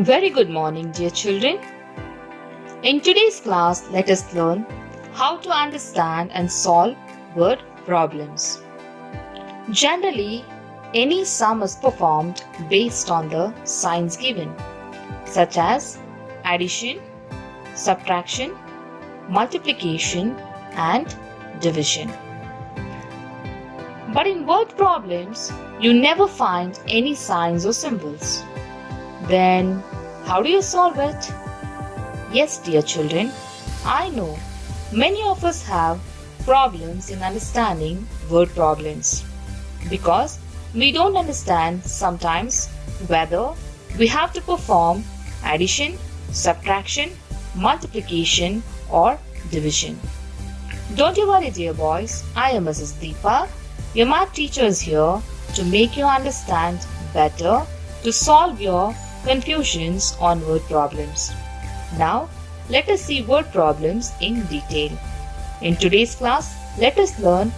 Very good morning, dear children. In today's class, let us learn how to understand and solve word problems. Generally, any sum is performed based on the signs given, such as addition, subtraction, multiplication, and division. But in word problems, you never find any signs or symbols. Then, how do you solve it? Yes, dear children, I know many of us have problems in understanding word problems because we don't understand sometimes whether we have to perform addition, subtraction, multiplication, or division. Don't you worry, dear boys, I am Mrs. Deepa. Your math teacher is here to make you understand better, to solve your confusions on word problems. Now, let us see word problems in detail. In today's class, let us learn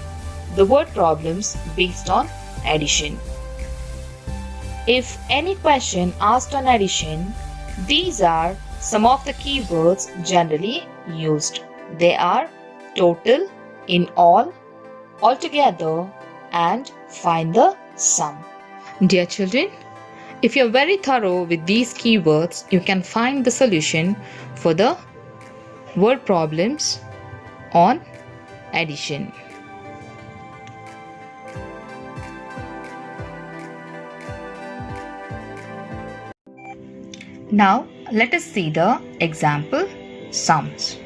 the word problems based on addition. If any question asked on addition, these are some of the keywords generally used. They are total, in all, altogether, and find the sum. Dear children, if you're very thorough with these keywords, you can find the solution for the word problems on addition. Now, let us see the example sums.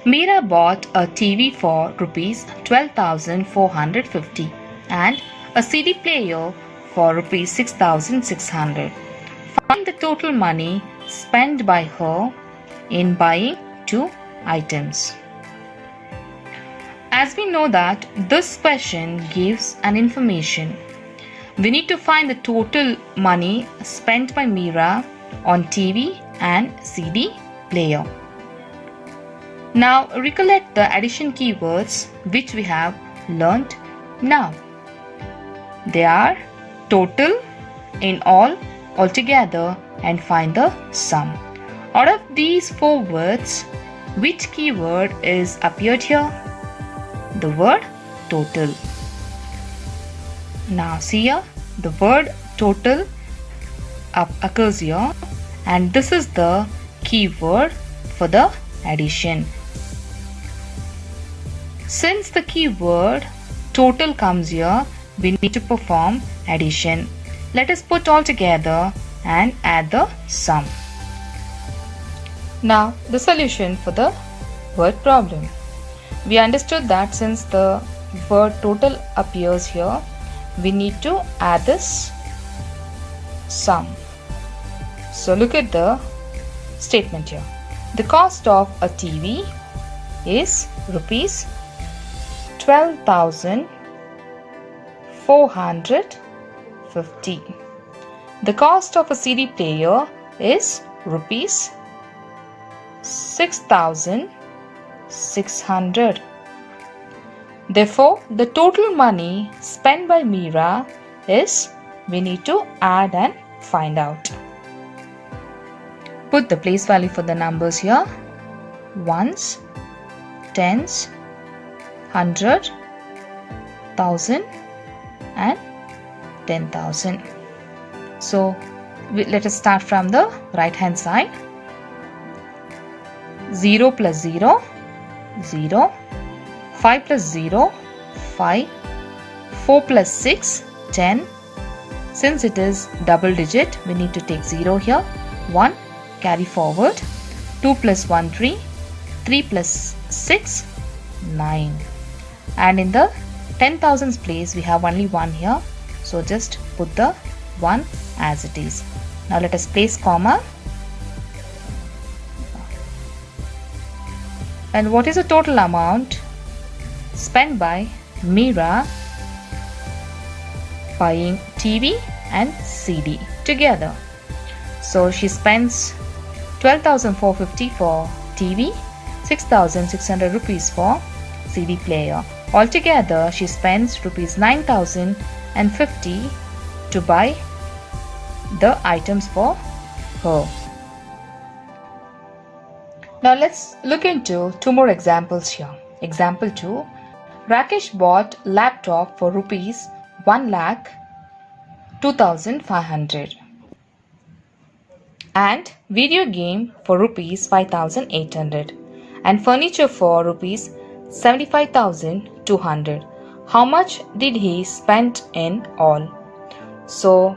Meera bought a TV for rupees 12,450 and a CD player for rupees 6,600. Find the total money spent by her in buying two items. As we know that this question gives an information, we need to find the total money spent by Meera on TV and CD player. Now recollect the addition keywords which we have learnt now. They are total, in all, altogether, and find the sum. Out of these four words, which keyword is appeared here? The word total. Now see here, the word total occurs here, and this is the keyword for the addition. Since the keyword total comes here, we need to perform addition. Let us put all together and add the sum. Now the solution for the word problem. We understood that since the word total appears here, we need to add this sum. So look at the statement here. The cost of a TV is rupees 12,450. The cost of a CD player is rupees 6,600. Therefore, the total money spent by Meera is, we need to add and find out. Put the place value for the numbers here. Ones, tens, 100, 1000 and 10,000. So let us start from the right hand side. 0 plus 0, 0. 5 plus 0, 5. 4 plus 6, 10. Since it is double digit, we need to take 0 here. 1, carry forward. 2 plus 1, 3. 3 plus 6, 9. And in the 10,000s place, we have only 1 here. So just put the 1 as it is. Now let us place comma. And what is the total amount spent by Meera buying TV and CD together? So she spends 12,450 for TV, 6,600 rupees for CD player. Altogether, she spends rupees 9,050 to buy the items for her. Now let's look into two more examples here. Example 2. Rakesh bought laptop for rupees 1,02,500 and video game for rupees 5,800 and furniture for rupees 75,200. How much did he spend in all? So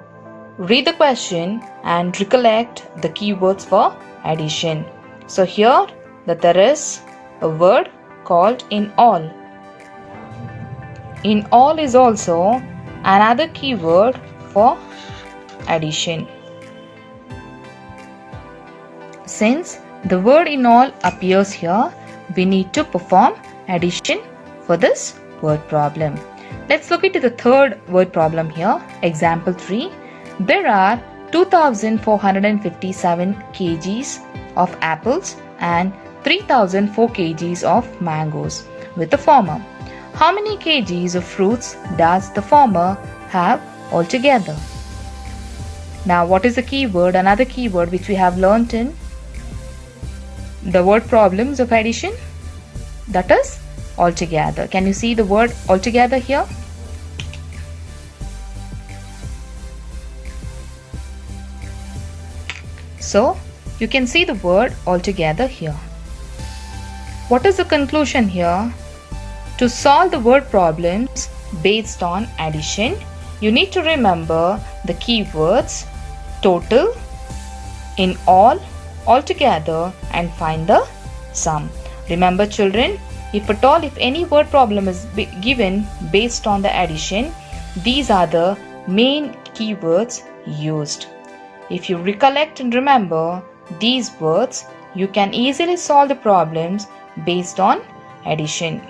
read the question and recollect the keywords for addition. So here that there is a word called in all. In all is also another keyword for addition. Since the word in all appears here, we need to perform addition for this word problem. Let's look into the third word problem here. Example 3. There are 2,457 kgs of apples and 3,004 kgs of mangoes with the farmer. How many kgs of fruits does the farmer have altogether? Now what is the keyword? Another keyword which we have learnt in the word problems of addition, that is altogether. Can you see the word altogether here? So you can see the word altogether here. What is the conclusion here? To solve the word problems based on addition, you need to remember the keywords total, in all, altogether, and find the sum. Remember children, if any word problem is given based on the addition, these are the main keywords used. If you recollect and remember these words, you can easily solve the problems based on addition.